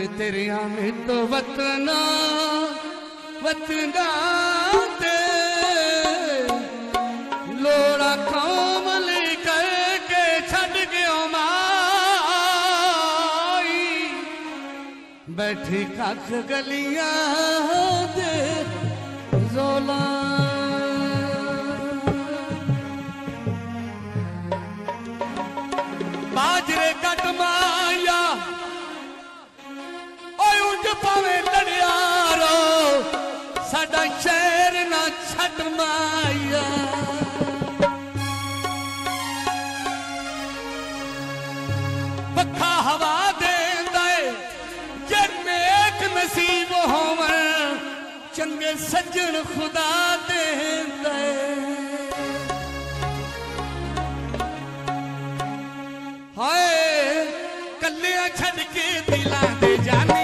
तेरिया में तो वतना वतना ते लोड़ा कोमल करके छड़ गयो माई बैठी कख गलियां दे रोला बाजरे कट माया पावे लड़ियारो साडा शहर ना छट माया पखा हवा देंदा जे नेक नसीब होवन चंगे सज्जन खुदा देंदा हाय कल्लियां छड़ के दिलां दे जानी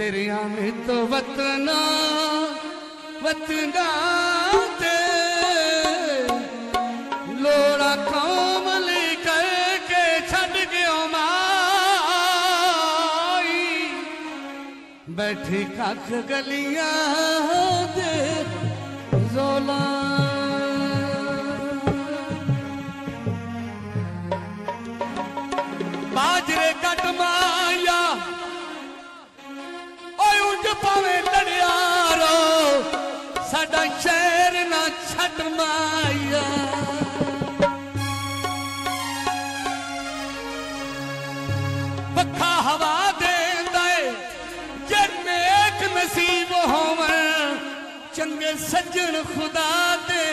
तेरिया में तो वतना वतना ते लोड़ा कोमली करके छड़ गयो माई बैठी कख गलियां दे रोला बाजरे कट माया उंज पावे लड़ियारो साडा शहर ना छट माया पखा हवा देंदा जे नेक नसीब होवन चंगे सज्जन खुदा दे